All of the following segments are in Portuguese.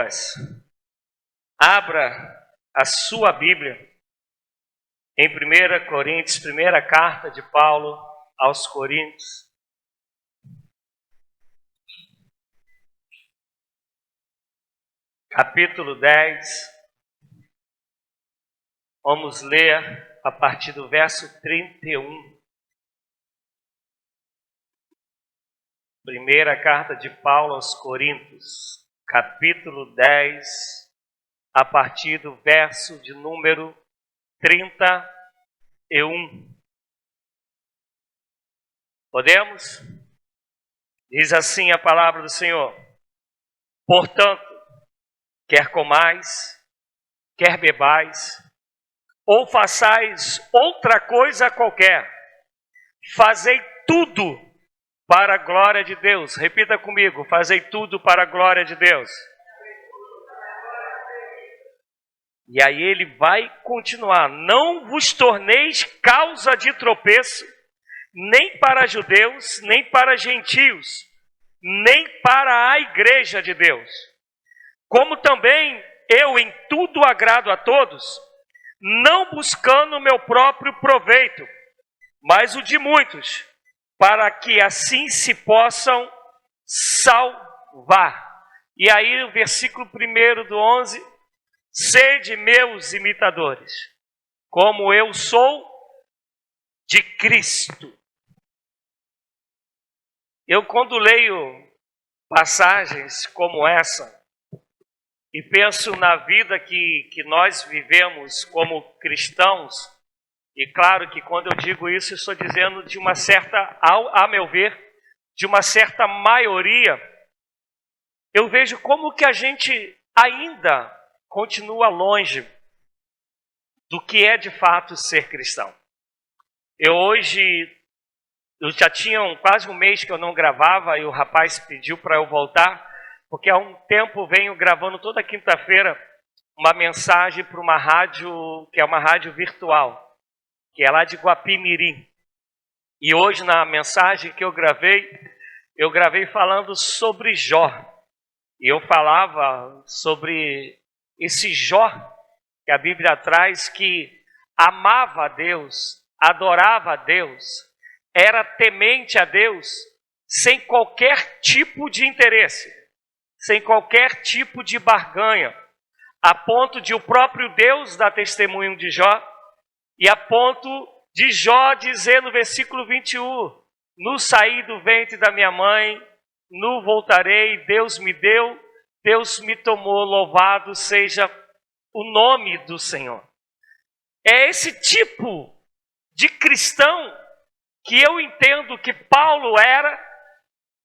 Lucas, abra a sua Bíblia em 1 Coríntios, primeira carta de Paulo aos Coríntios. Capítulo 10, vamos ler a partir do verso 31. Primeira carta de Paulo aos Coríntios, capítulo 10, a partir do verso de número 31. Podemos? Diz assim a palavra do Senhor: portanto, quer comais, quer bebais, ou façais outra coisa qualquer, fazei tudo para a glória de Deus. Repita comigo: fazei tudo para a glória de Deus. E aí ele vai continuar: não vos torneis causa de tropeço, nem para judeus, nem para gentios, nem para a igreja de Deus. Como também eu em tudo agrado a todos, não buscando o meu próprio proveito, mas o de muitos, para que assim se possam salvar. E aí o versículo 1 do 11: sede meus imitadores, como eu sou de Cristo. Eu, quando leio passagens como essa, e penso na vida que nós vivemos como cristãos, e claro que quando eu digo isso, eu estou dizendo de uma certa, a meu ver, de uma certa maioria, eu vejo como que a gente ainda continua longe do que é de fato ser cristão. Eu já tinha quase um mês que eu não gravava e o rapaz pediu para eu voltar, porque há um tempo venho gravando toda quinta-feira uma mensagem para uma rádio, que é uma rádio virtual, que é lá de Guapimirim. E hoje na mensagem que eu gravei falando sobre Jó. E eu falava sobre esse Jó que a Bíblia traz, que amava a Deus, adorava a Deus, era temente a Deus, sem qualquer tipo de interesse, sem qualquer tipo de barganha, a ponto de o próprio Deus dar testemunho de Jó, e a ponto de Jó dizer no versículo 21, no saí do ventre da minha mãe, no voltarei, Deus me deu, Deus me tomou, louvado seja o nome do Senhor. É esse tipo de cristão que eu entendo que Paulo era,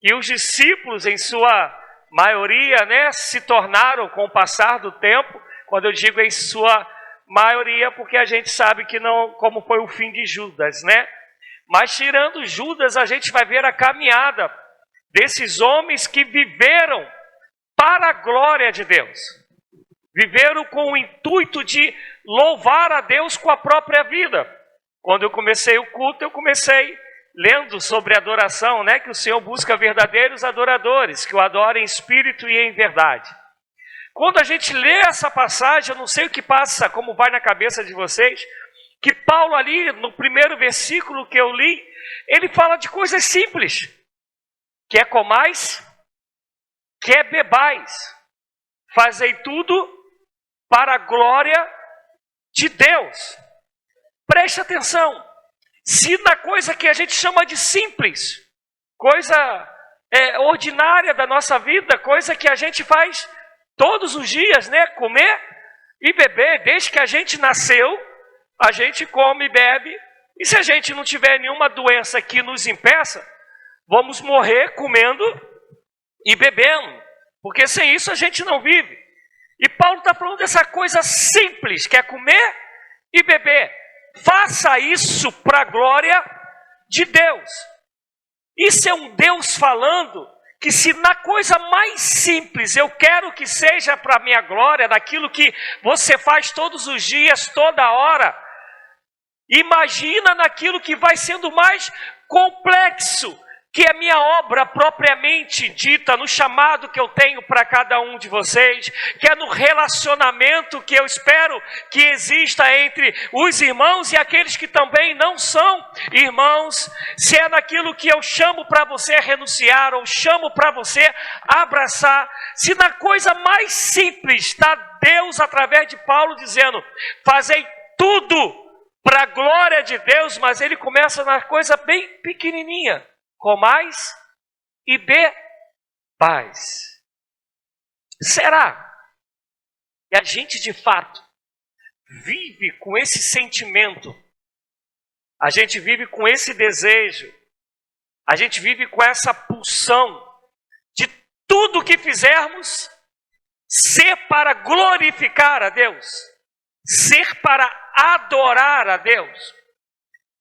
e os discípulos em sua maioria, se tornaram com o passar do tempo. Quando eu digo em sua maioria, porque a gente sabe que não, como foi o fim de Judas, Mas tirando Judas, a gente vai ver a caminhada desses homens que viveram para a glória de Deus. Viveram com o intuito de louvar a Deus com a própria vida. Quando eu comecei o culto, eu comecei lendo sobre adoração, que o Senhor busca verdadeiros adoradores, que o adorem em espírito e em verdade. Quando a gente lê essa passagem, eu não sei o que passa, como vai na cabeça de vocês, que Paulo ali, no primeiro versículo que eu li, ele fala de coisas simples. Quer comais, quer bebais, fazei tudo para a glória de Deus. Preste atenção. Se na coisa que a gente chama de simples, coisa ordinária da nossa vida, coisa que a gente faz todos os dias, comer e beber, desde que a gente nasceu, a gente come e bebe, e se a gente não tiver nenhuma doença que nos impeça, vamos morrer comendo e bebendo, porque sem isso a gente não vive. E Paulo está falando dessa coisa simples, que é comer e beber. Faça isso para a glória de Deus. Isso é um Deus falando que se na coisa mais simples eu quero que seja para a minha glória, daquilo que você faz todos os dias, toda hora, imagina naquilo que vai sendo mais complexo, que é minha obra propriamente dita, no chamado que eu tenho para cada um de vocês, que é no relacionamento que eu espero que exista entre os irmãos e aqueles que também não são irmãos, se é naquilo que eu chamo para você renunciar ou chamo para você abraçar, se na coisa mais simples está Deus através de Paulo dizendo, fazei tudo para a glória de Deus, mas ele começa na coisa bem pequenininha, comais e bebais. Será que a gente de fato vive com esse sentimento? A gente vive com esse desejo? A gente vive com essa pulsão de tudo que fizermos ser para glorificar a Deus, ser para adorar a Deus?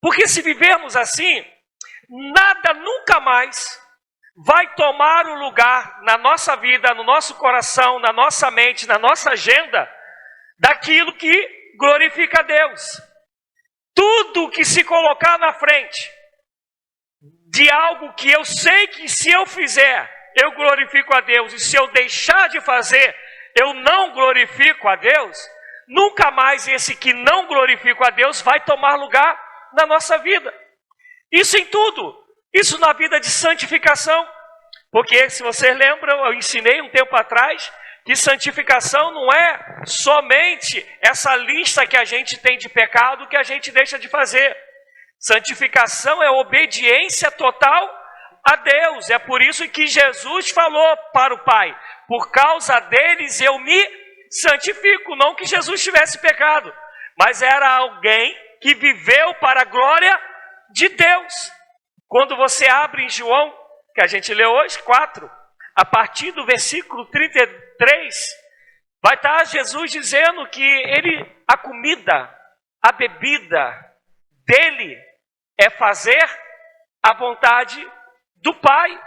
Porque se vivermos assim, nada nunca mais vai tomar o lugar na nossa vida, no nosso coração, na nossa mente, na nossa agenda, daquilo que glorifica a Deus. Tudo que se colocar na frente de algo que eu sei que se eu fizer, eu glorifico a Deus, e se eu deixar de fazer, eu não glorifico a Deus, nunca mais esse que não glorifica a Deus vai tomar lugar na nossa vida. Isso em tudo, isso na vida de santificação, porque se vocês lembram, eu ensinei um tempo atrás, que santificação não é somente essa lista que a gente tem de pecado que a gente deixa de fazer. Santificação é obediência total a Deus, é por isso que Jesus falou para o Pai, por causa deles eu me santifico, não que Jesus tivesse pecado, mas era alguém que viveu para a glória de Deus. Quando você abre em João, que a gente leu hoje, 4, a partir do versículo 33, vai estar Jesus dizendo que a comida, a bebida dele é fazer a vontade do Pai.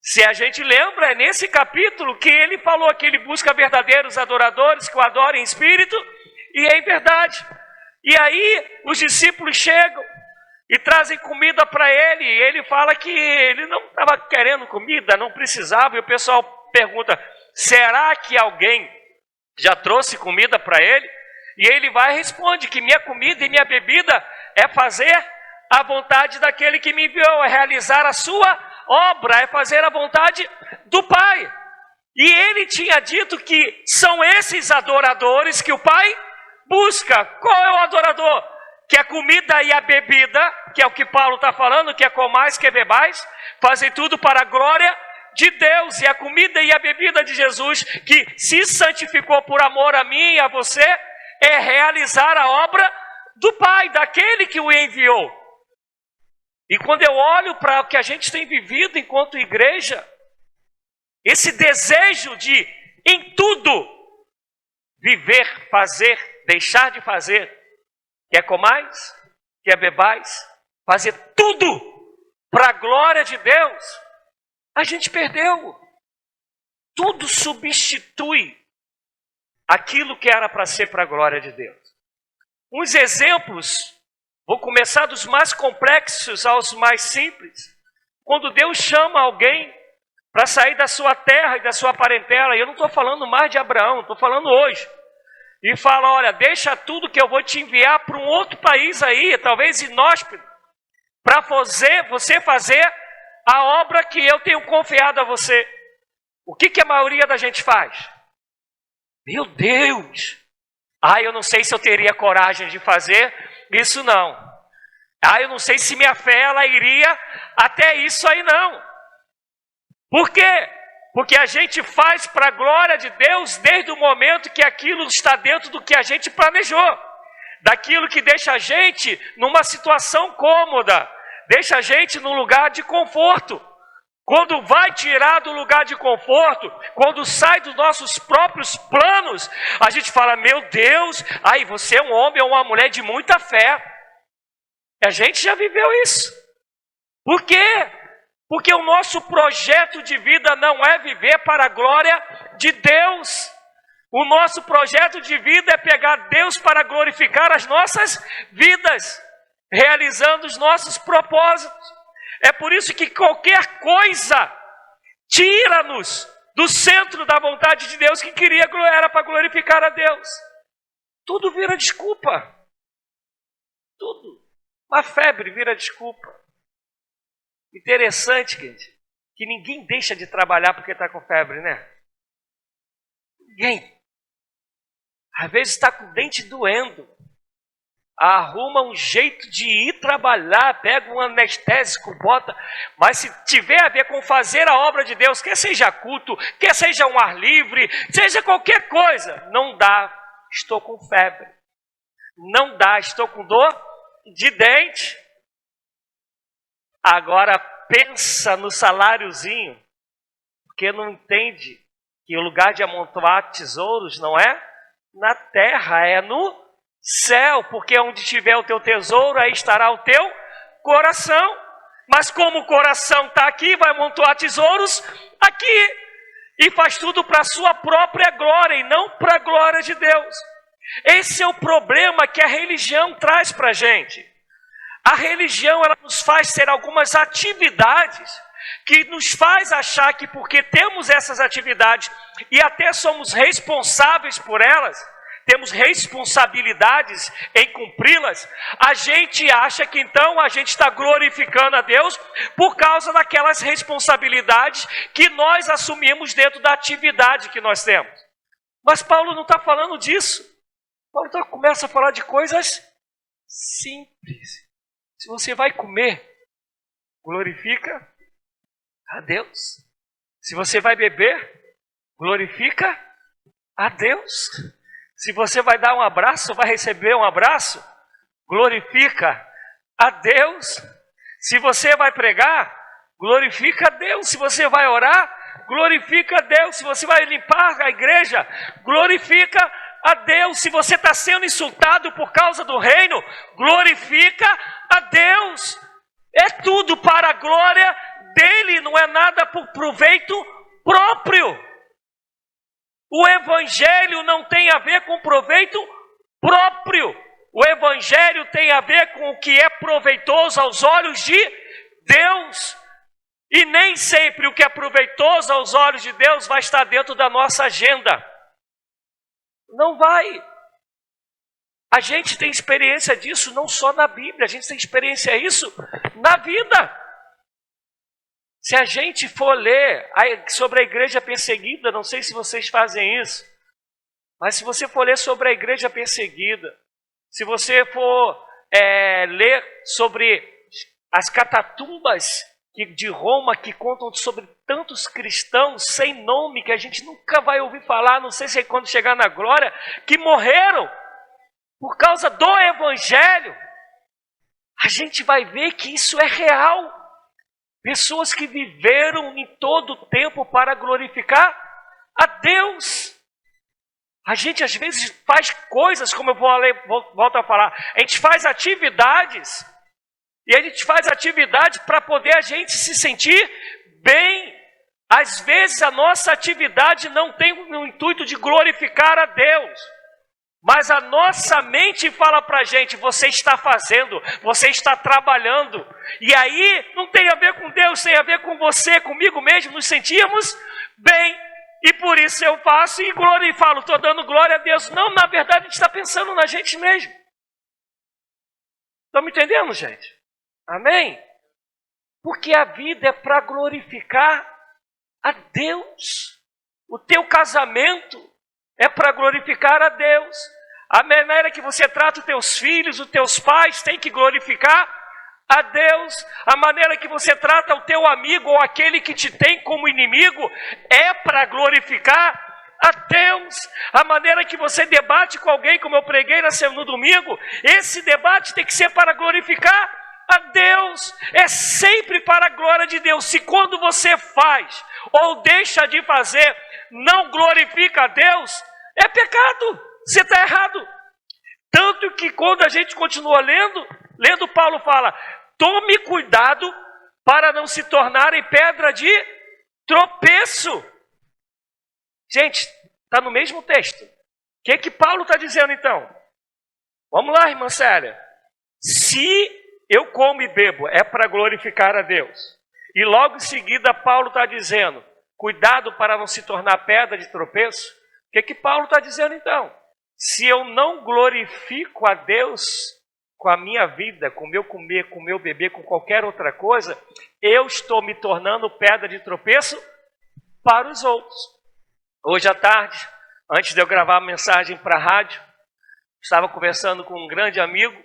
Se a gente lembra, é nesse capítulo que ele falou que ele busca verdadeiros adoradores que o adorem em espírito e em verdade. E aí os discípulos chegam e trazem comida para ele, e ele fala que ele não estava querendo comida, não precisava, e o pessoal pergunta, será que alguém já trouxe comida para ele? E ele vai e responde que minha comida e minha bebida é fazer a vontade daquele que me enviou, é realizar a sua obra, é fazer a vontade do Pai. E ele tinha dito que são esses adoradores que o Pai busca. Qual é o adorador? Que a comida e a bebida, que é o que Paulo está falando, que é comais, que é bebais, fazem tudo para a glória de Deus. E a comida e a bebida de Jesus, que se santificou por amor a mim e a você, é realizar a obra do Pai, daquele que o enviou. E quando eu olho para o que a gente tem vivido enquanto igreja, esse desejo de, em tudo, viver, fazer, deixar de fazer, quer comais, quer bebais, fazer tudo para a glória de Deus, a gente perdeu. Tudo substitui aquilo que era para ser para a glória de Deus. Uns exemplos, vou começar dos mais complexos aos mais simples. Quando Deus chama alguém para sair da sua terra e da sua parentela, e eu não estou falando mais de Abraão, estou falando hoje, e fala, olha, deixa tudo que eu vou te enviar para um outro país aí, talvez inóspito, para você fazer a obra que eu tenho confiado a você. O que a maioria da gente faz? Meu Deus! Eu não sei se eu teria coragem de fazer isso não. Eu não sei se minha fé ela iria até isso aí não. Por quê? Porque a gente faz para a glória de Deus desde o momento que aquilo está dentro do que a gente planejou. Daquilo que deixa a gente numa situação cômoda, deixa a gente num lugar de conforto. Quando vai tirar do lugar de conforto, quando sai dos nossos próprios planos, a gente fala, meu Deus, você é um homem ou uma mulher de muita fé. A gente já viveu isso. Por quê? Porque o nosso projeto de vida não é viver para a glória de Deus. O nosso projeto de vida é pegar Deus para glorificar as nossas vidas, realizando os nossos propósitos. É por isso que qualquer coisa tira-nos do centro da vontade de Deus, que era para glorificar a Deus. Tudo vira desculpa. Tudo. Uma febre vira desculpa. Interessante, gente, que ninguém deixa de trabalhar porque está com febre, né? Ninguém. Às vezes está com o dente doendo. Arruma um jeito de ir trabalhar, pega um anestésico, bota. Mas se tiver a ver com fazer a obra de Deus, quer seja culto, quer seja um ar livre, seja qualquer coisa, não dá. Estou com febre. Não dá, estou com dor de dente. Agora pensa no saláriozinho, porque não entende que o lugar de amontoar tesouros não é na terra, é no céu, porque onde estiver o teu tesouro, aí estará o teu coração. Mas como o coração está aqui, vai amontoar tesouros aqui, e faz tudo para a sua própria glória, e não para a glória de Deus. Esse é o problema que a religião traz para a gente. A religião, ela nos faz ter algumas atividades que nos faz achar que porque temos essas atividades e até somos responsáveis por elas, temos responsabilidades em cumpri-las, a gente acha que então a gente está glorificando a Deus por causa daquelas responsabilidades que nós assumimos dentro da atividade que nós temos. Mas Paulo não está falando disso. Paulo começa a falar de coisas simples. Se você vai comer, glorifica a Deus. Se você vai beber, glorifica a Deus. Se você vai dar um abraço, vai receber um abraço, glorifica a Deus. Se você vai pregar, glorifica a Deus. Se você vai orar, glorifica a Deus. Se você vai limpar a igreja, glorifica a Deus. Se você está sendo insultado por causa do reino, glorifica a Deus. É tudo para a glória dele, não é nada por proveito próprio. O evangelho não tem a ver com proveito próprio. O evangelho tem a ver com o que é proveitoso aos olhos de Deus. E nem sempre o que é proveitoso aos olhos de Deus vai estar dentro da nossa agenda. Não vai. A gente tem experiência disso não só na Bíblia, a gente tem experiência disso na vida. Se a gente for ler sobre a igreja perseguida, não sei se vocês fazem isso, mas se você for ler sobre a igreja perseguida, se você for ler sobre as catatumbas de Roma, que contam sobre tantos cristãos sem nome, que a gente nunca vai ouvir falar, não sei se é quando chegar na glória, que morreram por causa do evangelho, a gente vai ver que isso é real. Pessoas que viveram em todo o tempo para glorificar a Deus. A gente às vezes faz coisas, como eu volto a falar, a gente faz atividades, e a gente faz atividade para poder a gente se sentir bem. Às vezes a nossa atividade não tem o intuito de glorificar a Deus, mas a nossa mente fala para a gente, você está fazendo, você está trabalhando. E aí não tem a ver com Deus, tem a ver com você, comigo mesmo, nos sentimos bem. E por isso eu faço e falo, estou dando glória a Deus. Não, na verdade a gente está pensando na gente mesmo. Estão me entendendo, gente? Amém? Porque a vida é para glorificar a Deus. O teu casamento é para glorificar a Deus. A maneira que você trata os teus filhos, os teus pais, tem que glorificar a Deus. A maneira que você trata o teu amigo ou aquele que te tem como inimigo é para glorificar a Deus. A maneira que você debate com alguém, como eu preguei no domingo, esse debate tem que ser para glorificar a Deus. É sempre para a glória de Deus. Se quando você faz ou deixa de fazer, não glorifica a Deus, é pecado, você está errado. Tanto que quando a gente continua lendo, Paulo fala, tome cuidado para não se tornarem pedra de tropeço. Gente, está no mesmo texto. O que Paulo está dizendo então? Vamos lá, irmã Célia. Se eu como e bebo, é para glorificar a Deus. E logo em seguida Paulo está dizendo, cuidado para não se tornar pedra de tropeço. O que Paulo está dizendo então? Se eu não glorifico a Deus com a minha vida, com o meu comer, com o meu beber, com qualquer outra coisa, eu estou me tornando pedra de tropeço para os outros. Hoje à tarde, antes de eu gravar a mensagem para a rádio, estava conversando com um grande amigo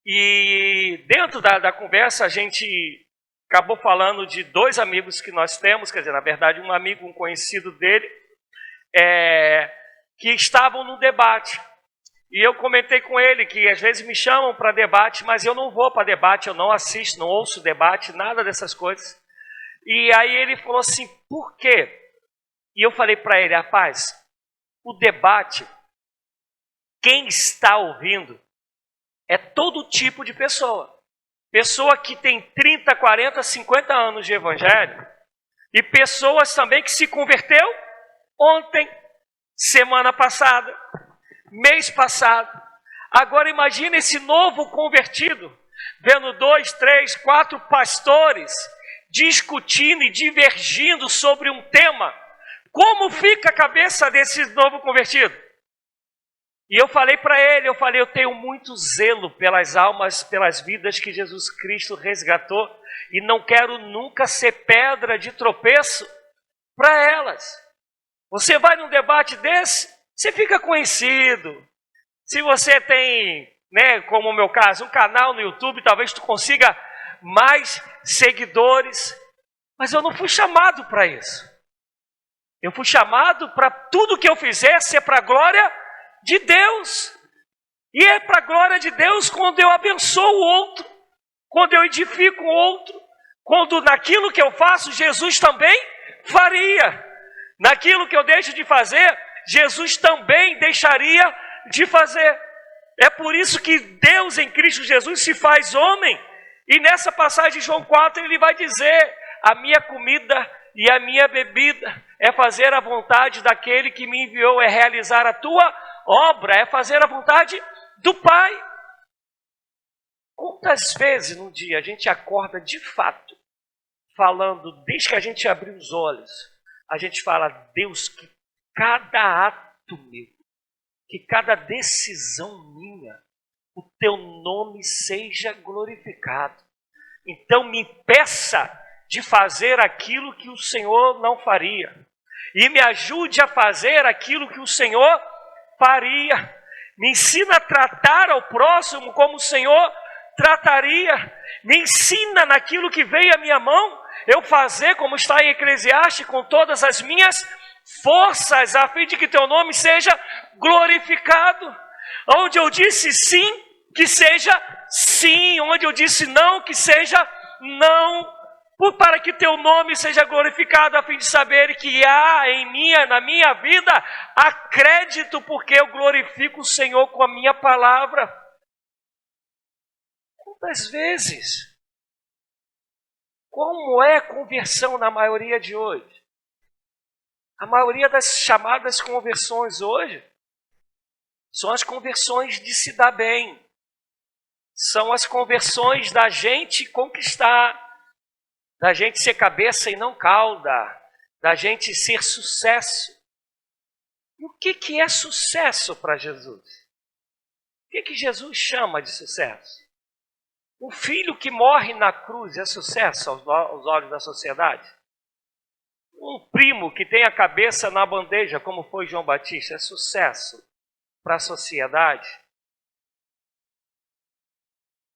e dentro da conversa a gente acabou falando de dois amigos que nós temos, quer dizer, na verdade um amigo, um conhecido dele, que estavam no debate. E eu comentei com ele que às vezes me chamam para debate, mas eu não vou para debate, eu não assisto, não ouço debate, nada dessas coisas. E aí ele falou assim, por quê? E eu falei para ele, rapaz, o debate, quem está ouvindo é todo tipo de pessoa. Pessoa que tem 30, 40, 50 anos de evangelho e pessoas também que se converteu ontem, semana passada, mês passado. Agora imagine esse novo convertido, vendo 2, 3, 4 pastores discutindo e divergindo sobre um tema. Como fica a cabeça desse novo convertido? E eu falei para ele, eu tenho muito zelo pelas almas, pelas vidas que Jesus Cristo resgatou e não quero nunca ser pedra de tropeço para elas. Você vai num debate desse, você fica conhecido. Se você tem, como o meu caso, um canal no YouTube, talvez tu consiga mais seguidores. Mas eu não fui chamado para isso. Eu fui chamado para tudo que eu fizer ser para a glória de Deus. E é para a glória de Deus quando eu abençoo o outro, quando eu edifico o outro, quando naquilo que eu faço, Jesus também faria. Naquilo que eu deixo de fazer, Jesus também deixaria de fazer. É por isso que Deus em Cristo Jesus se faz homem. E nessa passagem de João 4 ele vai dizer, a minha comida e a minha bebida é fazer a vontade daquele que me enviou, é realizar a tua obra, é fazer a vontade do Pai. Quantas vezes no dia a gente acorda de fato, falando, desde que a gente abriu os olhos, a gente fala, Deus, que cada ato meu, que cada decisão minha, o teu nome seja glorificado. Então me impeça de fazer aquilo que o Senhor não faria. E me ajude a fazer aquilo que o Senhor faria. Me ensina a tratar ao próximo como o Senhor trataria. Me ensina naquilo que veio à minha mão, eu fazer como está em Eclesiastes, com todas as minhas forças, a fim de que teu nome seja glorificado. Onde eu disse sim, que seja sim. Onde eu disse não, que seja não. Para que teu nome seja glorificado, a fim de saber que há na minha vida, há crédito, porque eu glorifico o Senhor com a minha palavra. Quantas vezes? Como é a conversão na maioria de hoje? A maioria das chamadas conversões hoje são as conversões de se dar bem. São as conversões da gente conquistar, da gente ser cabeça e não cauda, da gente ser sucesso. E o que é sucesso para Jesus? O que Jesus chama de sucesso? Um filho que morre na cruz é sucesso aos olhos da sociedade? Um primo que tem a cabeça na bandeja, como foi João Batista, é sucesso para a sociedade?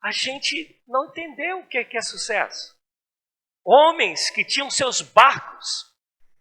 A gente não entendeu o que é sucesso. Homens que tinham seus barcos,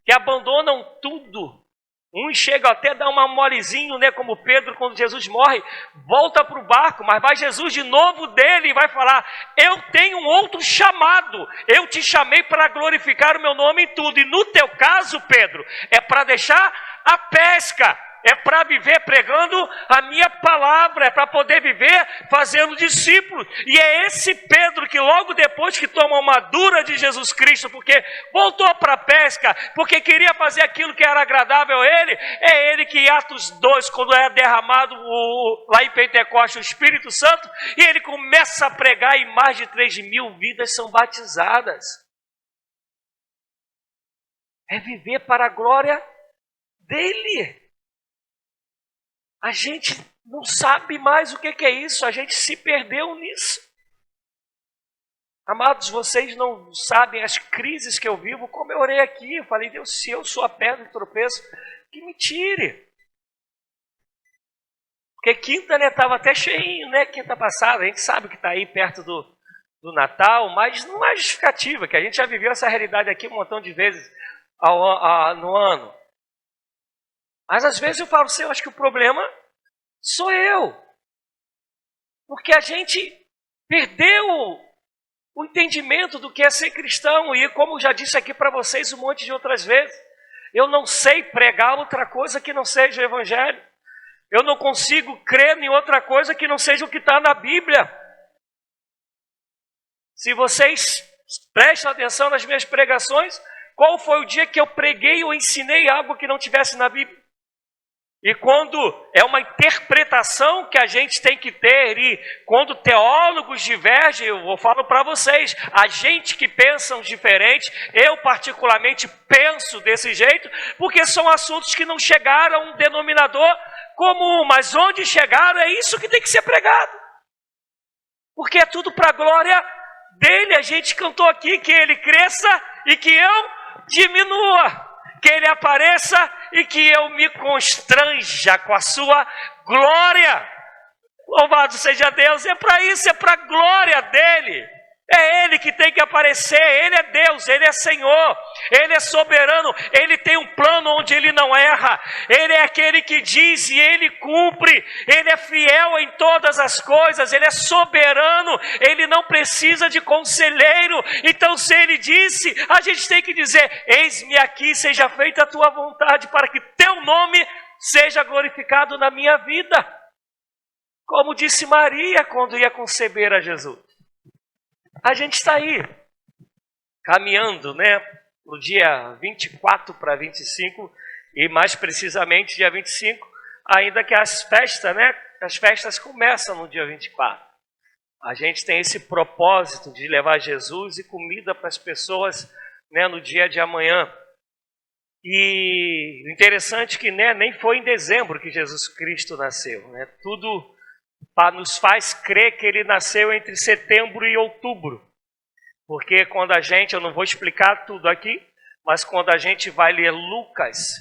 que abandonam tudo. Uns chegam até a dar uma molezinho, como Pedro, quando Jesus morre, volta para o barco, mas vai Jesus de novo dele e vai falar, eu tenho um outro chamado, eu te chamei para glorificar o meu nome em tudo, e no teu caso, Pedro, é para deixar a pesca. é para viver pregando a minha palavra, é para poder viver fazendo discípulos. E é esse Pedro que logo depois que toma uma dura de Jesus Cristo, porque voltou para a pesca, porque queria fazer aquilo que era agradável a ele, é ele que em Atos 2, quando é derramado lá em Pentecostes o Espírito Santo, e ele começa a pregar e mais de 3.000 vidas são batizadas. É viver para a glória dele. A gente não sabe mais o que é isso, a gente se perdeu nisso. Amados, vocês não sabem as crises que eu vivo, como eu orei aqui, eu falei, Deus, se eu sou a pedra de tropeço, que me tire. Porque quinta, né, estava até cheinho, né, quinta passada, a gente sabe que está aí perto do Natal, mas não é justificativa, que a gente já viveu essa realidade aqui um montão de vezes no ano. Mas às vezes eu falo, Senhor, acho que o problema sou eu. Porque a gente perdeu o entendimento do que é ser cristão. E como já disse aqui para vocês um monte de outras vezes, eu não sei pregar outra coisa que não seja o Evangelho. Eu não consigo crer em outra coisa que não seja o que está na Bíblia. Se vocês prestam atenção nas minhas pregações, qual foi o dia que eu preguei ou ensinei algo que não tivesse na Bíblia? E quando é uma interpretação que a gente tem que ter, e quando teólogos divergem, eu falo para vocês, a gente que pensa diferente, eu particularmente penso desse jeito, porque são assuntos que não chegaram a um denominador comum, mas onde chegaram é isso que tem que ser pregado. Porque é tudo para a glória dele. A gente cantou aqui que ele cresça e que eu diminua, que ele apareça e que eu me constranja com a sua glória. Louvado seja Deus, é para isso, é para a glória dele. É ele que tem que aparecer, ele é Deus, ele é Senhor, ele é soberano, ele tem um plano onde ele não erra, ele é aquele que diz e ele cumpre, ele é fiel em todas as coisas, ele é soberano, ele não precisa de conselheiro. Então se ele disse, a gente tem que dizer, eis-me aqui, seja feita a tua vontade, para que teu nome seja glorificado na minha vida. Como disse Maria quando ia conceber a Jesus. A gente está aí, caminhando, né, no dia 24 para 25, e mais precisamente dia 25, ainda que as festas começam no dia 24. A gente tem esse propósito de levar Jesus e comida para as pessoas, né, no dia de amanhã. E o interessante é que, né, nem foi em dezembro que Jesus Cristo nasceu, né, tudo nos faz crer que ele nasceu entre setembro e outubro. Porque quando eu não vou explicar tudo aqui, mas quando a gente vai ler Lucas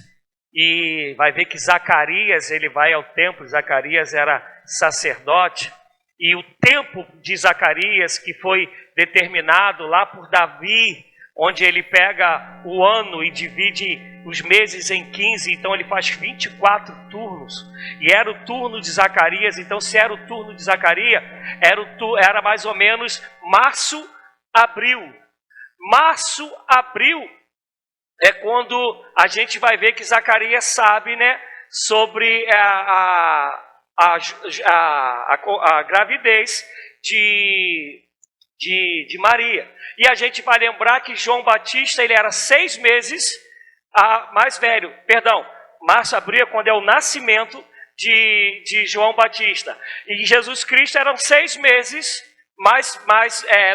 e vai ver que Zacarias, ele vai ao templo, Zacarias era sacerdote, e o tempo de Zacarias, que foi determinado lá por Davi, onde ele pega o ano e divide os meses em 15, então ele faz 24 turnos. E era o turno de Zacarias, então se era o turno de Zacarias, era mais ou menos março, abril. Março, abril é quando a gente vai ver que Zacarias sabe, né, sobre a gravidez de Maria. E a gente vai lembrar que João Batista, ele era 6 meses mais velho. Março, abril é quando é o nascimento de João Batista. E Jesus Cristo eram 6 meses mais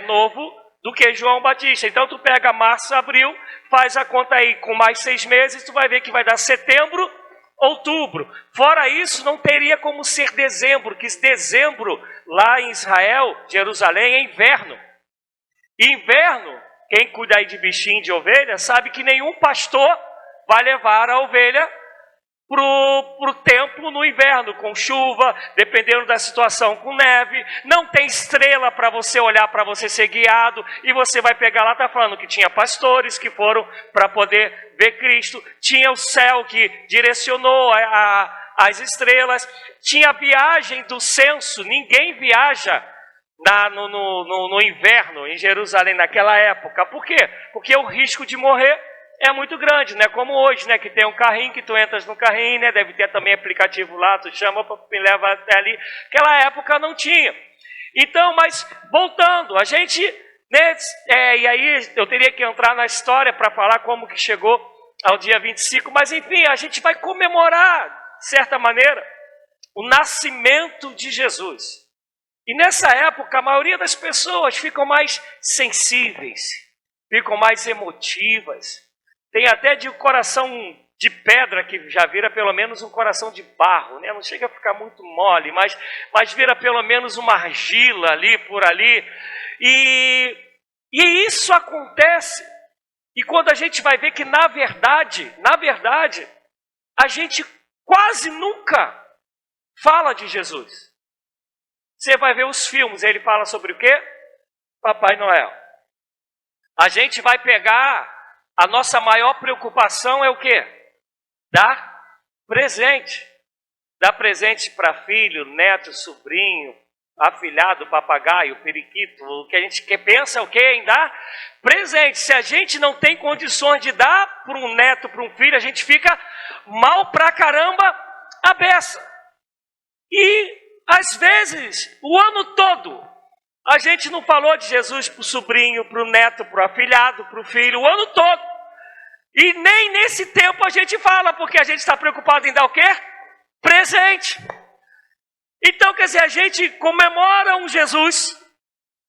novo do que João Batista. Então tu pega março, abril, faz a conta aí, com mais 6 meses, tu vai ver que vai dar setembro, outubro. Fora isso, não teria como ser dezembro, que dezembro lá em Israel, Jerusalém, é inverno. E inverno, quem cuida aí de bichinho de ovelha, sabe que nenhum pastor vai levar a ovelha pro templo no inverno, com chuva, dependendo da situação, com neve. Não tem estrela para você olhar, para você ser guiado, e você vai pegar lá, está falando que tinha pastores que foram para poder ver Cristo, tinha o céu que direcionou as estrelas, tinha a viagem do censo. Ninguém viaja no inverno em Jerusalém naquela época. Por quê? Porque o risco de morrer é muito grande, né? Como hoje, né? Que tem um carrinho, que tu entras no carrinho, né? Deve ter também aplicativo lá, tu chama, me leva até ali. Aquela época não tinha. Então, mas voltando, a gente, né? E aí eu teria que entrar na história para falar como que chegou ao dia 25, mas enfim, a gente vai comemorar, de certa maneira, o nascimento de Jesus. E nessa época, a maioria das pessoas ficam mais sensíveis, ficam mais emotivas. Tem até de coração de pedra que já vira pelo menos um coração de barro, né? Não chega a ficar muito mole, mas vira pelo menos uma argila ali, por ali. E isso acontece. E quando a gente vai ver que, na verdade, a gente quase nunca fala de Jesus. Você vai ver os filmes, ele fala sobre o quê? Papai Noel. A gente vai pegar, a nossa maior preocupação é o quê? Dar presente. Dar presente para filho, neto, sobrinho, afilhado, papagaio, periquito. O que a gente pensa é o quê? Em dar presente. Se a gente não tem condições de dar para um neto, para um filho, a gente fica mal pra caramba a beça. E às vezes, o ano todo, a gente não falou de Jesus para o sobrinho, para o neto, para o afilhado, para o filho, o ano todo. E nem nesse tempo a gente fala, porque a gente está preocupado em dar o quê? Presente. Então, quer dizer, a gente comemora um Jesus,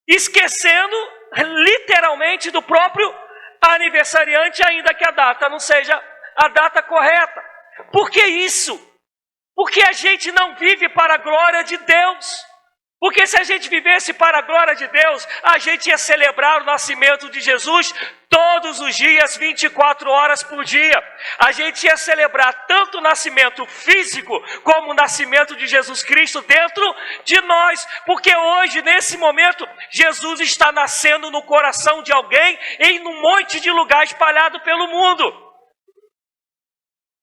esquecendo literalmente do próprio aniversariante, ainda que a data não seja a data correta. Por que isso? Porque a gente não vive para a glória de Deus. Porque se a gente vivesse para a glória de Deus, a gente ia celebrar o nascimento de Jesus todos os dias, 24 horas por dia. A gente ia celebrar tanto o nascimento físico, como o nascimento de Jesus Cristo dentro de nós. Porque hoje, nesse momento, Jesus está nascendo no coração de alguém, em um monte de lugar espalhado pelo mundo.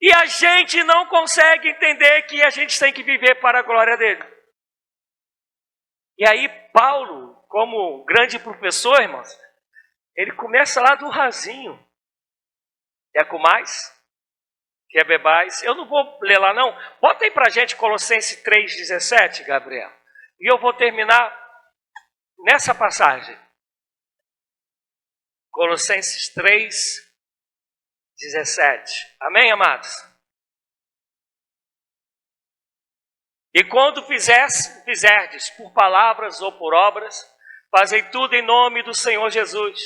E a gente não consegue entender que a gente tem que viver para a glória dele. E aí Paulo, como grande professor, irmãos, ele começa lá do rasinho. Quer comais? Quer bebais? Eu não vou ler lá não. Bota aí para a gente Colossenses 3,17, Gabriel. E eu vou terminar nessa passagem. Colossenses 3,17. Amém, amados? E quando fizerdes por palavras ou por obras, fazei tudo em nome do Senhor Jesus,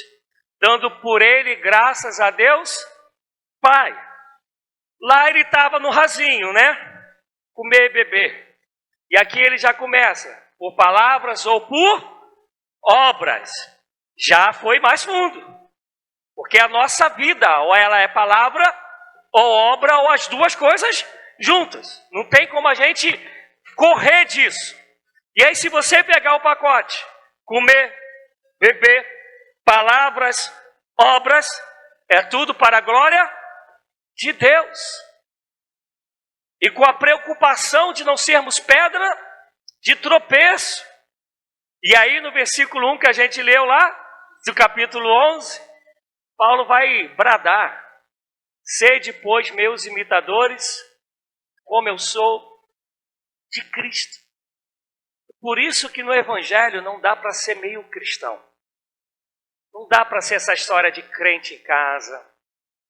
dando por ele graças a Deus Pai. Lá ele estava no rasinho, né? Comer e beber. E aqui ele já começa, por palavras ou por obras. Já foi mais fundo. Porque a nossa vida, ou ela é palavra, ou obra, ou as duas coisas juntas. Não tem como a gente correr disso. E aí, se você pegar o pacote, comer, beber, palavras, obras, é tudo para a glória de Deus. E com a preocupação de não sermos pedra de tropeço. E aí, no versículo 1 que a gente leu lá, do capítulo 11, Paulo vai bradar: sede, pois, meus imitadores, como eu sou de Cristo. Por isso que no Evangelho não dá para ser meio cristão. Não dá para ser essa história de crente em casa.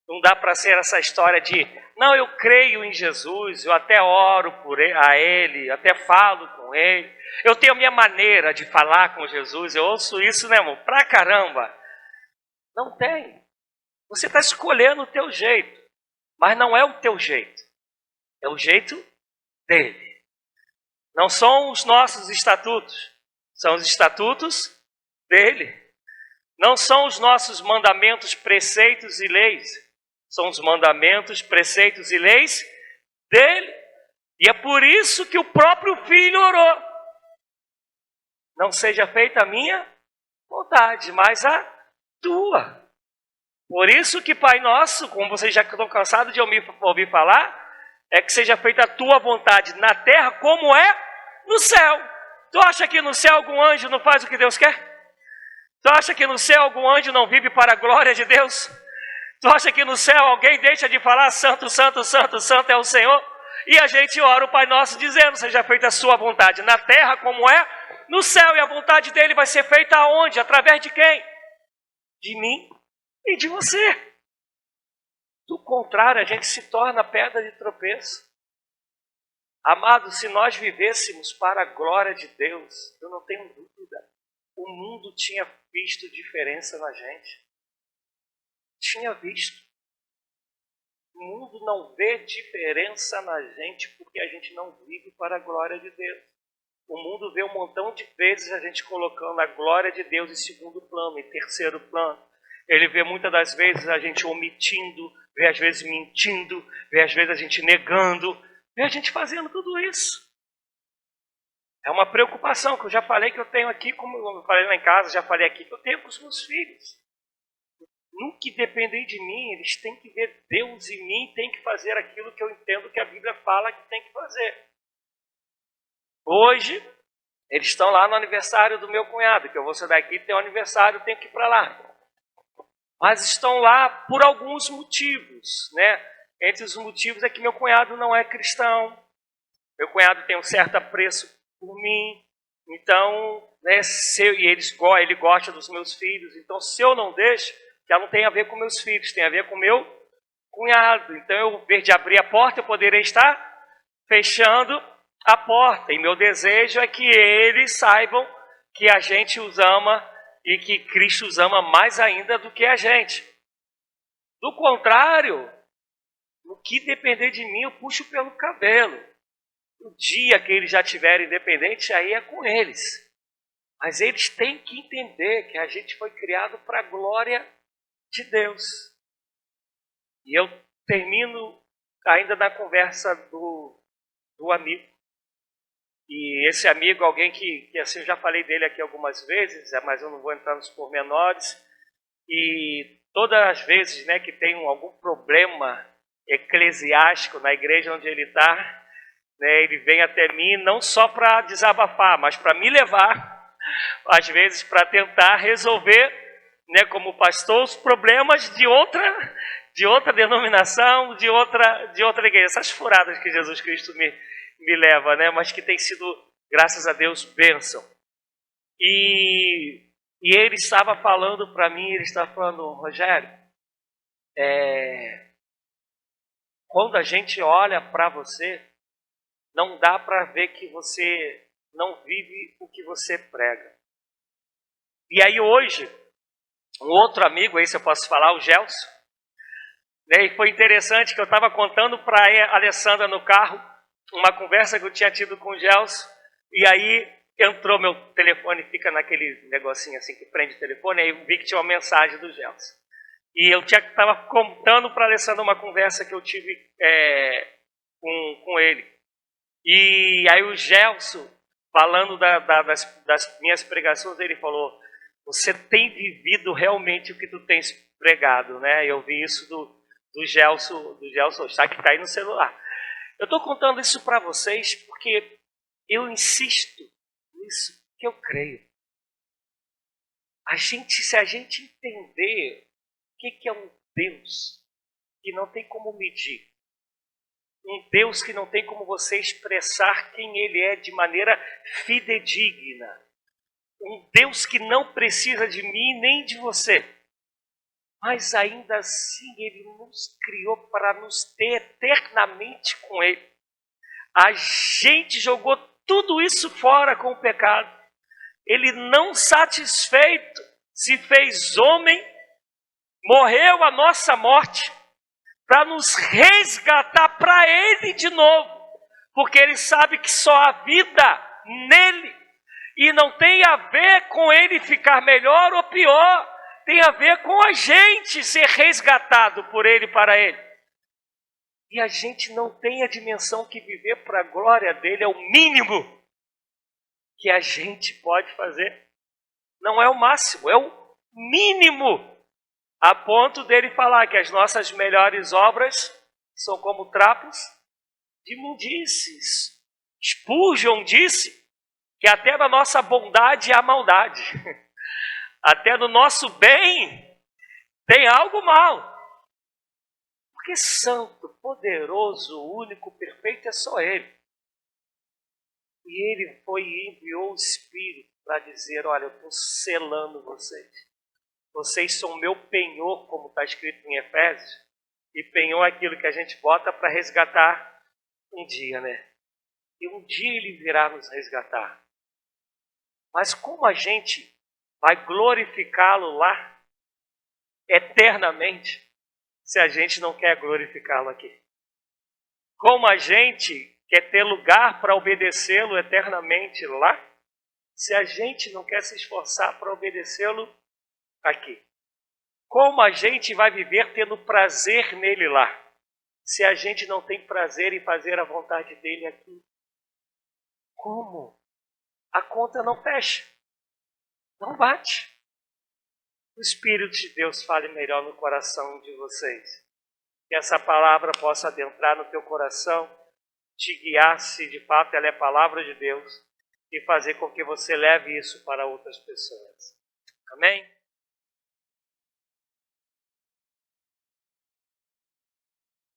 Não dá para ser essa história de, não, eu creio em Jesus, eu até oro a Ele, até falo com Ele. Eu tenho a minha maneira de falar com Jesus, eu ouço isso, né, irmão? Pra caramba. Não tem. Você está escolhendo o teu jeito, mas não é o teu jeito. É o jeito dele. Não são os nossos estatutos, são os estatutos dele. Não são os nossos mandamentos, preceitos e leis, são os mandamentos, preceitos e leis dele. E é por isso que o próprio Filho orou: não seja feita a minha vontade, mas a tua. Por isso que, Pai nosso, como vocês já estão cansados de ouvir falar, é que seja feita a tua vontade na terra como é no céu. Tu acha que no céu algum anjo não faz o que Deus quer? Tu acha que no céu algum anjo não vive para a glória de Deus? Tu acha que no céu alguém deixa de falar santo, santo, santo, santo é o Senhor? E a gente ora o Pai Nosso dizendo, seja feita a sua vontade na terra como é no céu. E a vontade dele vai ser feita aonde? Através de quem? De mim e de você. Do contrário, a gente se torna pedra de tropeço. Amados, se nós vivêssemos para a glória de Deus, eu não tenho dúvida, o mundo tinha visto diferença na gente. Tinha visto. O mundo não vê diferença na gente porque a gente não vive para a glória de Deus. O mundo vê um montão de vezes a gente colocando a glória de Deus em segundo plano, em terceiro plano. Ele vê muitas das vezes a gente omitindo, vê às vezes mentindo, vê às vezes a gente negando, vê a gente fazendo tudo isso. É uma preocupação que eu já falei que eu tenho aqui, como eu falei lá em casa, já falei aqui, que eu tenho com os meus filhos. No que depender de mim, eles têm que ver Deus em mim, têm que fazer aquilo que eu entendo que a Bíblia fala que tem que fazer. Hoje, eles estão lá no aniversário do meu cunhado, que eu vou sair daqui, tem um aniversário, eu tenho que ir para lá. Mas estão lá por alguns motivos, né? Entre os motivos é que meu cunhado não é cristão, meu cunhado tem um certo apreço por mim, então, né, ele gosta dos meus filhos, então se eu não deixo, já não tem a ver com meus filhos, tem a ver com meu cunhado. Então, eu, em vez de abrir a porta, eu poderia estar fechando a porta. E meu desejo é que eles saibam que a gente os ama e que Cristo os ama mais ainda do que a gente. Do contrário, no que depender de mim, eu puxo pelo cabelo. O dia que eles já estiverem independentes, aí é com eles. Mas eles têm que entender que a gente foi criado para a glória de Deus. E eu termino ainda na conversa do amigo. E esse amigo, alguém que assim, eu já falei dele aqui algumas vezes, mas eu não vou entrar nos pormenores. E todas as vezes, né, que tem algum problema eclesiástico na igreja onde ele está, né, ele vem até mim não só para desabafar, mas para me levar, às vezes, para tentar resolver, né, como pastor, os problemas de outra denominação, de outra igreja. Essas furadas que Jesus Cristo me leva, né, mas que tem sido, graças a Deus, bênção. E ele estava falando para mim, ele estava falando, Rogério, quando a gente olha para você, não dá para ver que você não vive o que você prega. E aí hoje, um outro amigo, esse eu posso falar, o Gelson, né, e foi interessante que eu estava contando para a Alessandra no carro, uma conversa que eu tinha tido com o Gelson, e aí entrou meu telefone, fica naquele negocinho assim que prende o telefone, aí eu vi que tinha uma mensagem do Gelson. E eu estava contando para a Alessandra uma conversa que eu tive com ele. E aí o Gelson, falando das minhas pregações, ele falou, você tem vivido realmente o que tu tens pregado, né? Eu vi isso do Gelson, está que está aí no celular. Eu estou contando isso para vocês porque eu insisto nisso, que eu creio. Se a gente entender o que é um Deus que não tem como medir, um Deus que não tem como você expressar quem Ele é de maneira fidedigna, um Deus que não precisa de mim nem de você, mas ainda assim Ele nos criou para nos ter eternamente com Ele. A gente jogou tudo isso fora com o pecado. Ele, não satisfeito, se fez homem, morreu a nossa morte para nos resgatar para Ele de novo, porque Ele sabe que só há vida nele, e não tem a ver com Ele ficar melhor ou pior, tem a ver com a gente ser resgatado por Ele para Ele. E a gente não tem a dimensão que viver para a glória dele é o mínimo que a gente pode fazer. Não é o máximo, é o mínimo. A ponto dele falar que as nossas melhores obras são como trapos de imundícies. Spurgeon disse que até na nossa bondade há maldade. Até no nosso bem tem algo mal. Porque santo, poderoso, único, perfeito é só Ele. E Ele foi e enviou o Espírito para dizer, olha, eu estou selando vocês. Vocês são meu penhor, como está escrito em Efésios. E penhor é aquilo que a gente bota para resgatar um dia, né? E um dia Ele virá nos resgatar. Mas como a gente vai glorificá-lo lá, eternamente, se a gente não quer glorificá-lo aqui? Como a gente quer ter lugar para obedecê-lo eternamente lá, se a gente não quer se esforçar para obedecê-lo aqui? Como a gente vai viver tendo prazer nele lá, se a gente não tem prazer em fazer a vontade dele aqui? Como? A conta não fecha, não bate. O Espírito de Deus fale melhor no coração de vocês. Que essa palavra possa adentrar no teu coração, te guiar se de fato ela é palavra de Deus e fazer com que você leve isso para outras pessoas. Amém?